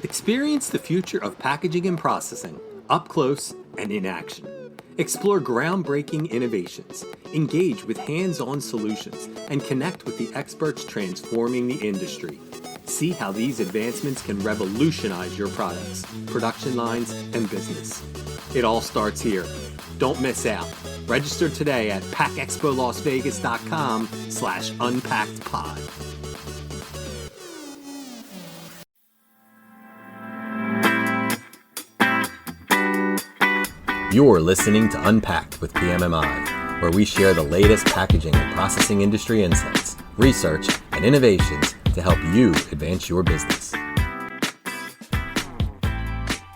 Experience the future of packaging and processing up close and in action. Explore groundbreaking innovations, engage with hands-on solutions, and connect with the experts transforming the industry. See how these advancements can revolutionize your products, production lines, and business. It all starts here. Don't miss out. Register today at packexpolasvegas.com/unpackedpod. You're listening to Unpacked with PMMI, where we share the latest packaging and processing industry insights, research, and innovations to help you advance your business.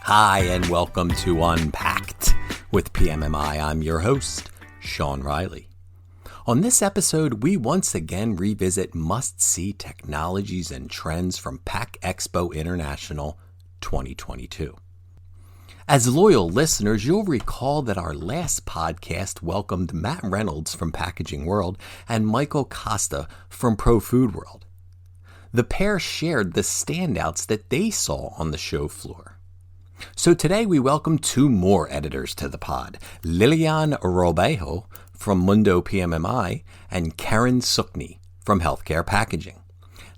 Hi, and welcome to Unpacked with PMMI. I'm your host, Sean Riley. On this episode, we once again revisit must-see technologies and trends from PACK EXPO International 2022. As loyal listeners, you'll recall that our last podcast welcomed Matt Reynolds from Packaging World and Michael Costa from Pro Food World. The pair shared the standouts that they saw on the show floor. So today we welcome two more editors to the pod, Lilián Robayo from Mundo PMMI and Keren Sookne from Healthcare Packaging.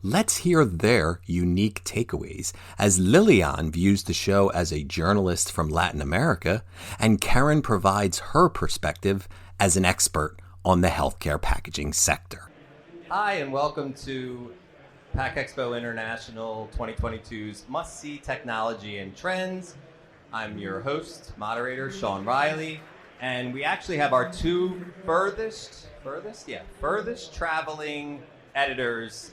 Let's hear their unique takeaways as Lilián views the show as a journalist from Latin America and Keren provides her perspective as an expert on the healthcare packaging sector. Hi, and welcome to PACK EXPO International 2022's Must-See Technology and Trends. I'm your host, moderator, Sean Riley, and we actually have our two furthest traveling editors,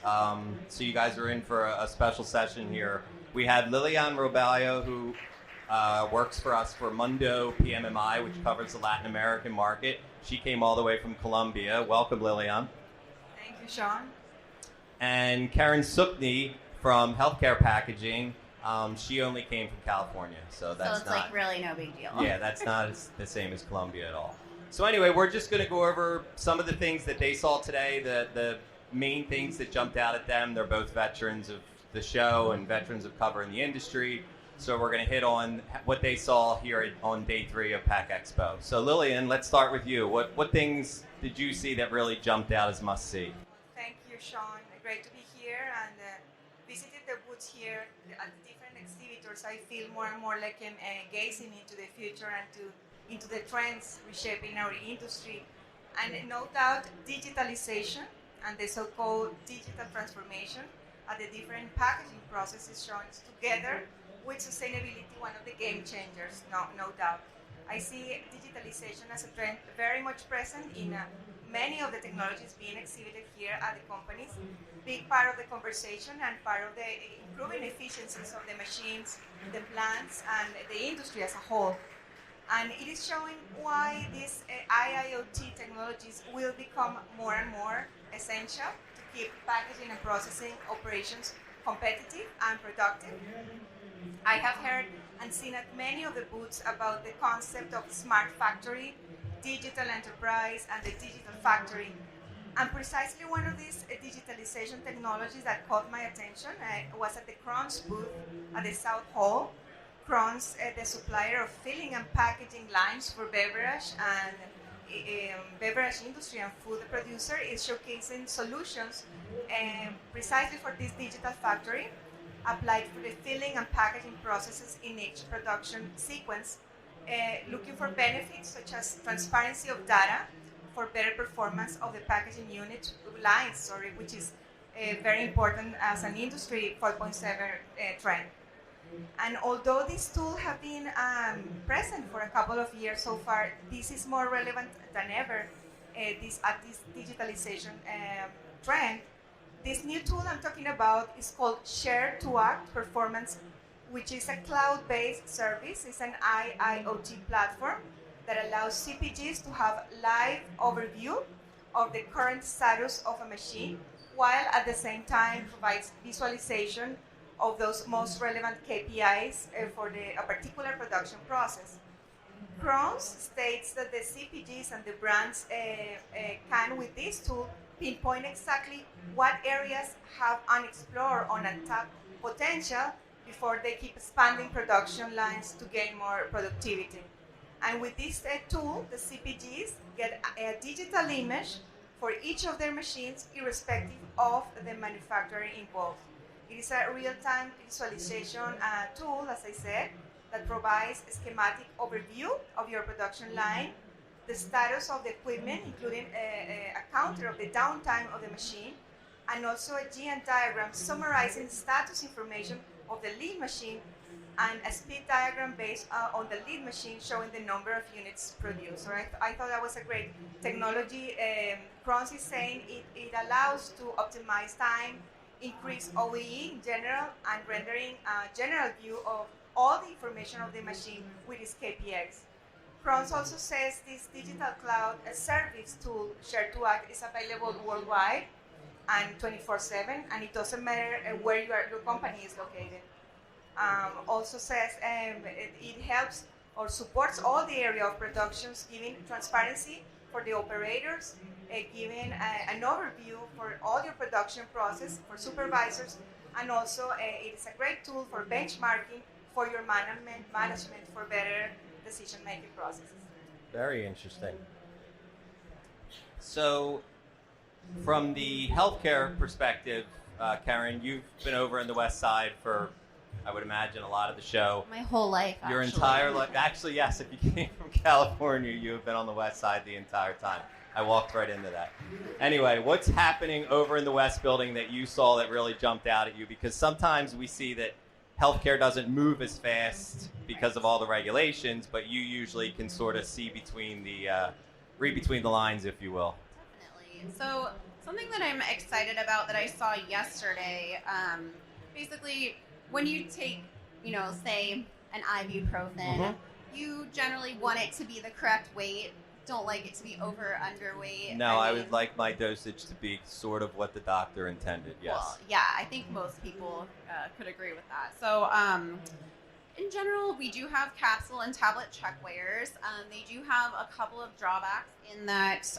so you guys are in for a special session here. We have Lilián Robayo, who works for us for Mundo PMMI, which covers the Latin American market. She came all the way from Colombia. Welcome, Lilián. Thank you, Sean. And Keren Sookne from Healthcare Packaging. She only came from California, so that's it's like really no big deal. Yeah, that's not the same as Colombia at all. So anyway, we're just going to go over some of the things that they saw today, the main things that jumped out at them. They're both veterans of the show and veterans of covering the industry. So we're going to hit on what they saw here on day 3 of PACK EXPO. So Lilián, let's start with you. What things did you see that really jumped out as must-see? Thank you, Sean. Great to be here and visited the booths here at different exhibitors. I feel more and more like I'm gazing into the future and into the trends reshaping our industry. And no doubt, digitalization and the so-called digital transformation at the different packaging processes shown together with sustainability, one of the game changers, no doubt. I see digitalization as a trend very much present in many of the technologies being exhibited here at the companies. Big part of the conversation and part of the improving efficiencies of the machines, the plants, and the industry as a whole. And it is showing why these IIoT technologies will become more and more essential to keep packaging and processing operations competitive and productive. I have heard and seen at many of the booths about the concept of smart factory, digital enterprise, and the digital factory. And precisely one of these digitalization technologies that caught my attention was at the Krones booth at the South Hall. Krones, the supplier of filling and packaging lines for beverage and beverage industry and food producer, is showcasing solutions precisely for this digital factory applied for the filling and packaging processes in each production sequence, looking for benefits such as transparency of data for better performance of the packaging unit lines, which is very important as an industry 4.7 trend. And although these tools have been present for a couple of years so far, this is more relevant than ever this digitalization trend. This new tool I'm talking about is called Share to Act Performance, which is a cloud-based service. It's an IIoT platform that allows CPGs to have live overview of the current status of a machine, while at the same time provides visualization of those most relevant KPIs for a particular production process. Krones states that the CPGs and the brands can, with this tool, pinpoint exactly what areas have unexplored or untapped potential before they keep expanding production lines to gain more productivity. And with this tool, the CPGs get a digital image for each of their machines, irrespective of the manufacturer involved. It is a real-time visualization tool, as I said, that provides a schematic overview of your production line, the status of the equipment, including a counter of the downtime of the machine, and also a Gantt diagram summarizing status information of the lead machine, and a speed diagram based on the lead machine showing the number of units produced. So I thought that was a great technology. Krones is saying it allows to optimize time, increase OEE in general, and rendering a general view of all the information of the machine with its KPIs. Krones also says this digital cloud service tool, Share2Act, is available worldwide and 24/7, and it doesn't matter where your company is located. Also says it helps or supports all the area of productions, giving transparency for the operators, giving an overview for all your production process for supervisors, and also it is a great tool for benchmarking for your management for better decision-making processes. Very interesting. So, from the healthcare perspective, Keren, you've been over in the West Side for, I would imagine, a lot of the show. My whole life, Your entire life. Actually, yes, if you came from California, you have been on the West Side the entire time. I walked right into that. Anyway, what's happening over in the West Building that you saw that really jumped out at you? Because sometimes we see that healthcare doesn't move as fast because of all the regulations, but you usually can sort of see read between the lines, if you will. Definitely. So something that I'm excited about that I saw yesterday, basically when you take, say an ibuprofen, you generally want it to be the correct weight. Don't like it to be over or underweight. No, I would like my dosage to be sort of what the doctor intended, yes. Well, yeah, I think most people could agree with that. So, in general, we do have capsule and tablet check weighers. They do have a couple of drawbacks in that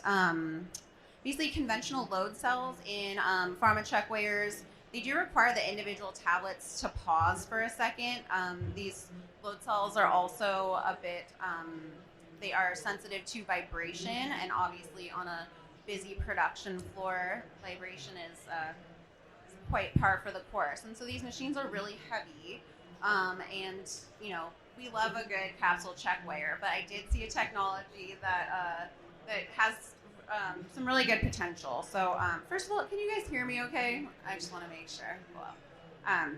basically conventional load cells in pharma check weighers, they do require the individual tablets to pause for a second. These load cells are also a bit... they are sensitive to vibration, and obviously on a busy production floor, vibration is quite par for the course. And so these machines are really heavy, and we love a good capsule check weigher. But I did see a technology that has some really good potential. So first of all, can you guys hear me? Okay, I just want to make sure. Hello.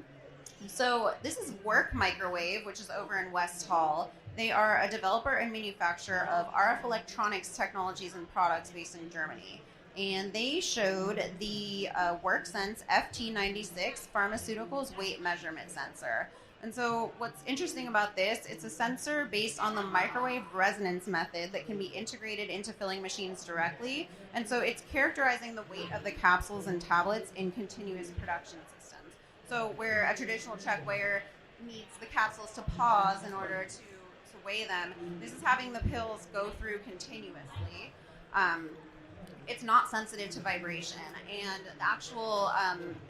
So this is Work Microwave, which is over in West Hall. They are a developer and manufacturer of RF electronics technologies and products based in Germany. And they showed the WorkSense FT96 Pharmaceuticals weight measurement sensor. And so what's interesting about this, it's a sensor based on the microwave resonance method that can be integrated into filling machines directly. And so it's characterizing the weight of the capsules and tablets in continuous production systems. So where a traditional check weigher needs the capsules to pause in order to weigh them, this is having the pills go through continuously. It's not sensitive to vibration, and the actual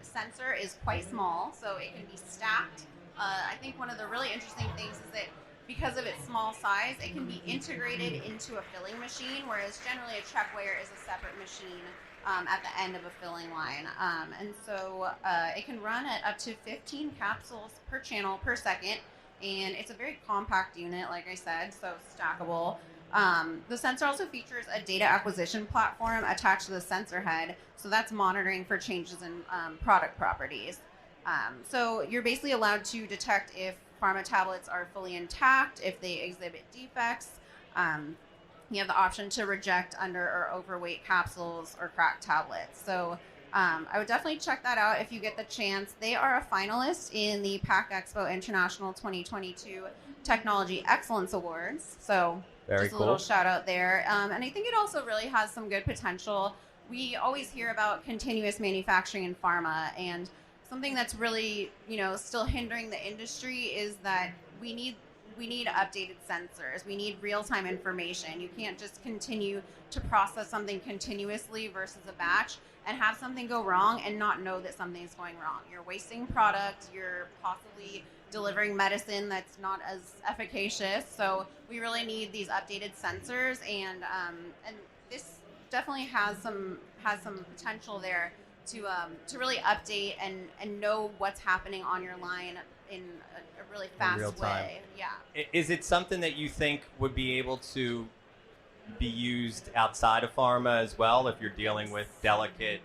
sensor is quite small, so it can be stacked. I think one of the really interesting things is that because of its small size, it can be integrated into a filling machine, whereas generally a check weigher is a separate machine at the end of a filling line. And so it can run at up to 15 capsules per channel per second, and it's a very compact unit, like I said, so stackable. The sensor also features a data acquisition platform attached to the sensor head, so that's monitoring for changes in product properties. So you're basically allowed to detect if pharma tablets are fully intact, if they exhibit defects. You have the option to reject under or overweight capsules or cracked tablets. So I would definitely check that out if you get the chance. They are a finalist in the PACK EXPO International 2022 Technology Excellence Awards. So Very just a cool. little shout out there. And I think it also really has some good potential. We always hear about continuous manufacturing in pharma, and something that's really, still hindering the industry is that we need we need updated sensors. We need real-time information. You can't just continue to process something continuously versus a batch and have something go wrong and not know that something's going wrong. You're wasting product. You're possibly delivering medicine that's not as efficacious. So we really need these updated sensors, and this definitely has some potential there to really update and know what's happening on your line in a really fast way. Yeah. Is it something that you think would be able to be used outside of pharma as well if you're dealing with delicate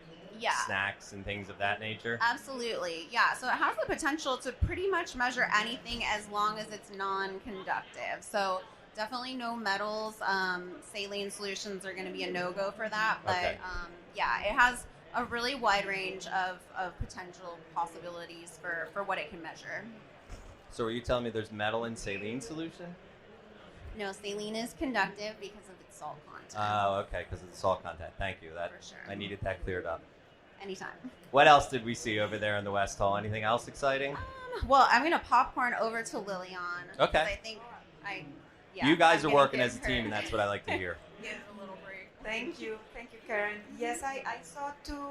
snacks and things of that nature? Absolutely. Yeah. So it has the potential to pretty much measure anything as long as it's non-conductive. So definitely no metals. Saline solutions are going to be a no-go for that. But Okay. It has a really wide range of potential possibilities for what it can measure. So are you telling me there's metal in saline solution? No, saline is conductive because of its salt content. Oh, okay, because of the salt content. Thank you. For sure. I needed that cleared up. Anytime. What else did we see over there in the West Hall? Anything else exciting? Well, I'm going to popcorn over to Lilián. Okay. I think You guys I'm are gonna working give as a her- team, and that's what I like to hear. Yes, a little break. Thank you, Keren. Yes, I saw two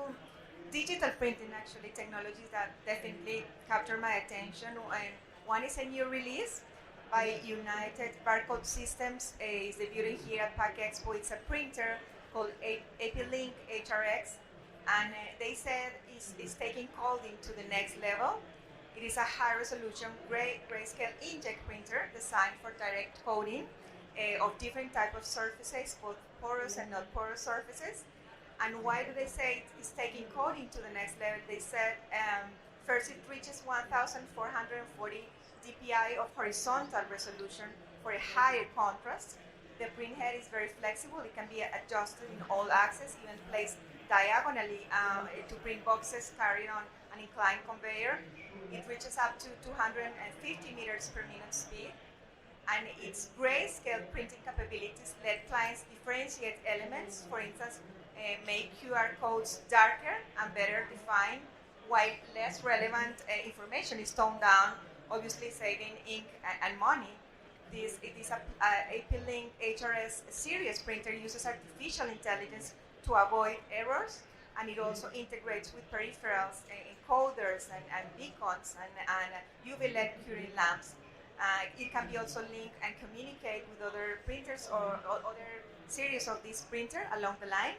digital printing actually technologies that definitely captured my attention. And one is a new release by United Barcode Systems. Is debuting here at PACK EXPO. It's a printer called AP-Link HRX, and they said it's taking coding to the next level. It is a high-resolution grayscale inkjet printer designed for direct coding of different types of surfaces, both porous and not porous surfaces. And why do they say it's taking coding to the next level? They said first it reaches 1,440 dpi of horizontal resolution for a higher contrast. The print head is very flexible. It can be adjusted in all axes, even placed diagonally to print boxes carried on an inclined conveyor. It reaches up to 250 meters per minute speed. And its grayscale printing capabilities let clients differentiate elements, for instance, make QR codes darker and better defined, while less relevant information is toned down, obviously saving ink and money. It is a AP-Link HRS series printer, uses artificial intelligence to avoid errors, and it also integrates with peripherals, encoders, and beacons, and UV LED curing lamps. It can be also linked and communicate with other printers or other series of this printer along the line.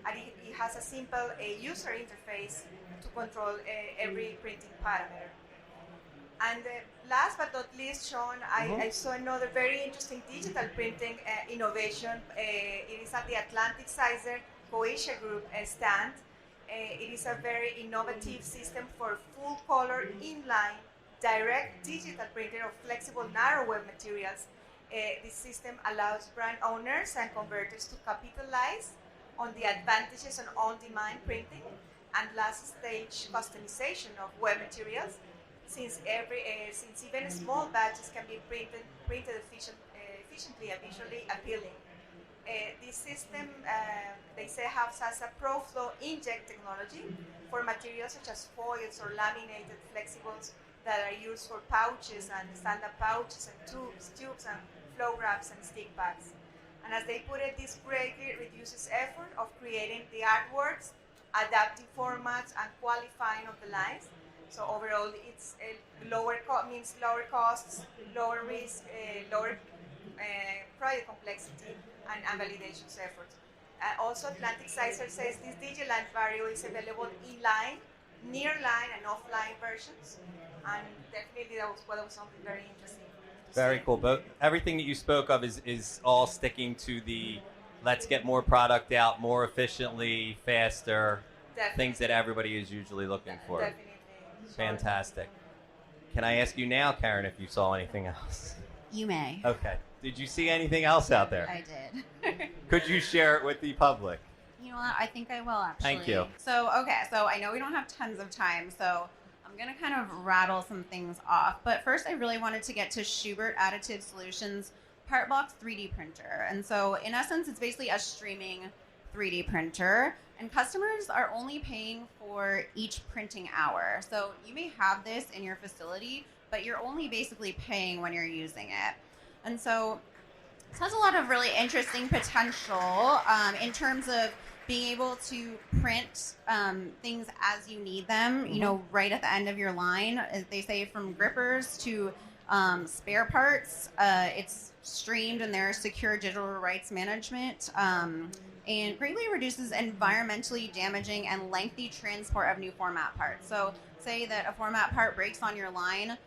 And it has a simple user interface to control every printing parameter. And last but not least, Sean, I saw another very interesting digital printing innovation. It is at the Atlantic Sizer Croatia Group stand. It is a very innovative system for full color inline direct digital printer of flexible narrow web materials. This system allows brand owners and converters to capitalize on the advantages of on-demand printing and last-stage customization of web materials, since even small batches can be printed efficiently and visually appealing. This system, they say, has a ProFlow inkjet technology for materials such as foils or laminated flexibles that are used for pouches and stand-up pouches and tubes and flow wraps and stick packs. And as they put it, this greatly reduces effort of creating the artworks, adapting formats, and qualifying of the lines. So overall, it's means lower costs, lower risk, lower project complexity, and validation efforts. Also, Atlantic Sizer says this Digiline Vario is available in-line, near-line, and offline versions. And definitely that was something very interesting. Very cool. But everything that you spoke of is all sticking to the let's get more product out more efficiently, faster, things that everybody is usually looking for. Definitely. Fantastic. Can I ask you now, Keren, if you saw anything else? You may. Okay. Did you see anything else out there? I did. Could you share it with the public? You know what? I think I will, actually. Thank you. So I know we don't have tons of time, so I'm going to kind of rattle some things off. But first, I really wanted to get to Schubert Additive Solutions Part Box 3D printer. And so, in essence, it's basically a streaming 3D printer. And customers are only paying for each printing hour. So you may have this in your facility, but you're only basically paying when you're using it. And so this has a lot of really interesting potential in terms of being able to print things as you need them, you know, right at the end of your line. As they say, from grippers to spare parts, it's streamed and there's secure digital rights management, and greatly reduces environmentally damaging and lengthy transport of new format parts. So say that a format part breaks on your line,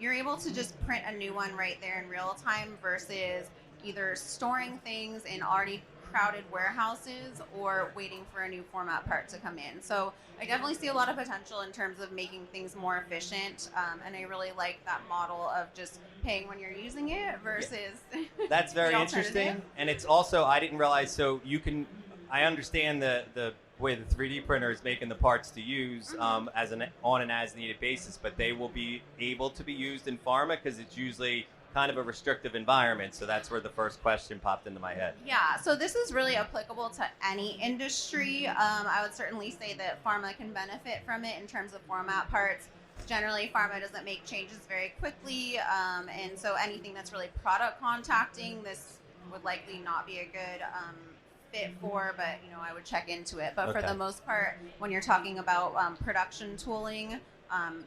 you're able to just print a new one right there in real time versus either storing things in already crowded warehouses or waiting for a new format part to come in. So I definitely see a lot of potential in terms of making things more efficient, and I really like that model of just paying when you're using it versus that's very the interesting. And it's also, I didn't realize, so you can, I understand the way the 3D printer is making the parts to use as an on an as needed basis, but they will be able to be used in pharma because it's usually kind of a restrictive environment. So that's where the first question popped into my head. Yeah, so this is really applicable to any industry. I would certainly say that pharma can benefit from it in terms of format parts. Generally, pharma doesn't make changes very quickly, and so anything that's really product contacting, this would likely not be a good fit for, but you know, I would check into it. But for the most part, when you're talking about production tooling,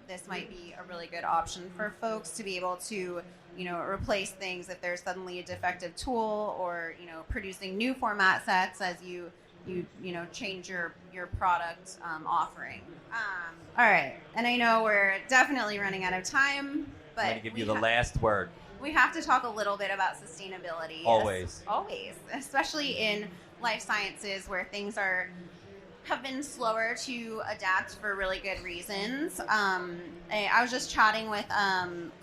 this might be a really good option for folks to be able to, you know, replace things if there's suddenly a defective tool, or, you know, producing new format sets as you know, change your product offering. All right, and I know we're definitely running out of time, but I'm going to give you the last word. We have to talk a little bit about sustainability. Always, especially in life sciences where things have been slower to adapt for really good reasons. I was just chatting with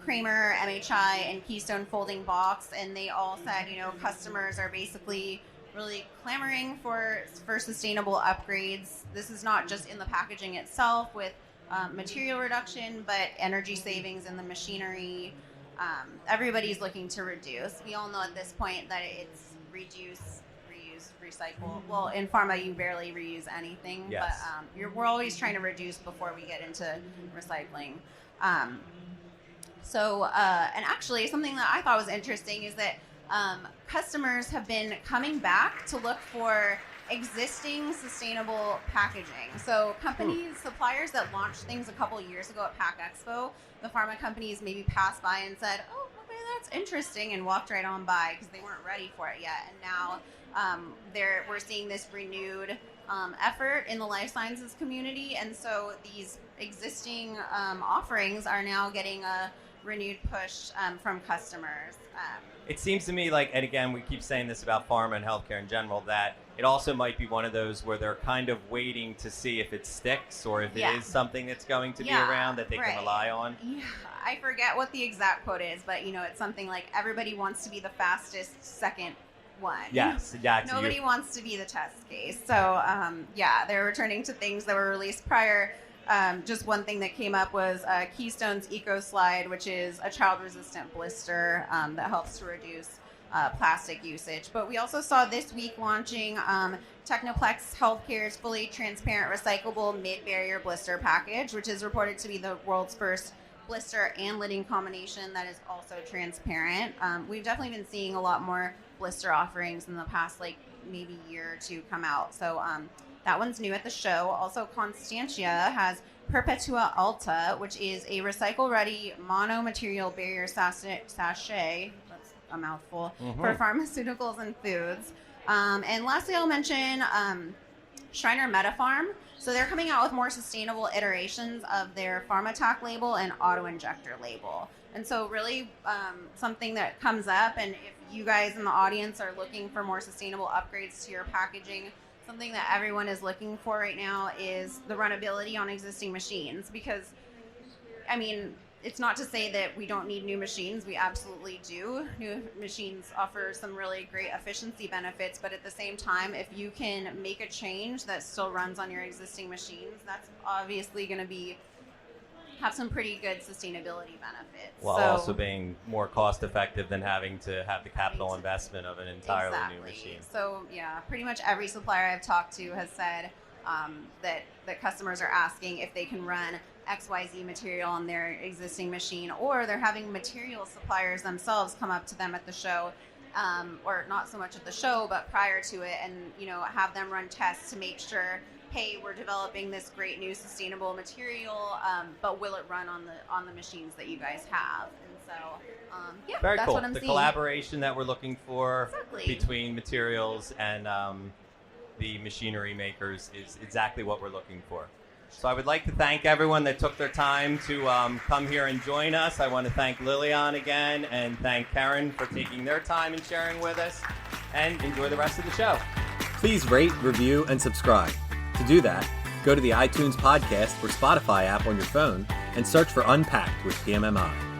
Kramer, MHI, and Keystone Folding Box, and they all said, you know, customers are basically really clamoring for sustainable upgrades. This is not just in the packaging itself with material reduction, but energy savings in the machinery. Everybody's looking to reduce. We all know at this point that it's reduce, reuse, recycle. Well, in pharma, you barely reuse anything, but we're always trying to reduce before we get into recycling. And actually, something that I thought was interesting is that customers have been coming back to look for existing sustainable packaging. So companies, suppliers that launched things a couple years ago at PACK EXPO, the pharma companies maybe passed by and said, oh, okay, that's interesting, and walked right on by because they weren't ready for it yet. And now we're seeing this renewed effort in the life sciences community. And so these existing offerings are now getting a renewed push from customers. It seems to me like, and again, we keep saying this about pharma and healthcare in general, that it also might be one of those where they're kind of waiting to see if it sticks or if it is something that's going to be around that they can rely on. Yeah, I forget what the exact quote is, but you know, it's something like everybody wants to be the fastest second one. Yes, exactly. Nobody wants to be the test case. So they're returning to things that were released prior. Just one thing that came up was Keystone's Eco Slide, which is a child-resistant blister that helps to reduce plastic usage. But we also saw this week launching Technoplex Healthcare's fully transparent recyclable mid-barrier blister package, which is reported to be the world's first blister and lidding combination that is also transparent. We've definitely been seeing a lot more blister offerings in the past, like maybe year or two come out. So that one's new at the show. Also, Constantia has Perpetua Alta, which is a recycle-ready mono-material barrier sachet, that's a mouthful, for pharmaceuticals and foods. And lastly, I'll mention Shriner Metafarm. So they're coming out with more sustainable iterations of their PharmaTac label and auto-injector label. And so really something that comes up, and if you guys in the audience are looking for more sustainable upgrades to your packaging, something that everyone is looking for right now is the runnability on existing machines. Because, I mean, it's not to say that we don't need new machines. We absolutely do. New machines offer some really great efficiency benefits, but at the same time, if you can make a change that still runs on your existing machines, that's obviously going to have some pretty good sustainability benefits. While also being more cost effective than having to have the capital investment of an entirely new machine. So yeah, pretty much every supplier I've talked to has said that customers are asking if they can run XYZ material on their existing machine, or they're having material suppliers themselves come up to them at the show, or not so much at the show, but prior to it, and have them run tests to make sure, hey, we're developing this great new sustainable material, but will it run on the machines that you guys have? And so, very that's cool. what I'm The seeing. collaboration that we're looking for Exactly. between materials and the machinery makers is exactly what we're looking for. So I would like to thank everyone that took their time to come here and join us. I want to thank Lilián again and thank Keren for taking their time and sharing with us. And enjoy the rest of the show. Please rate, review, and subscribe. To do that, go to the iTunes podcast or Spotify app on your phone and search for unPACKed with PMMI.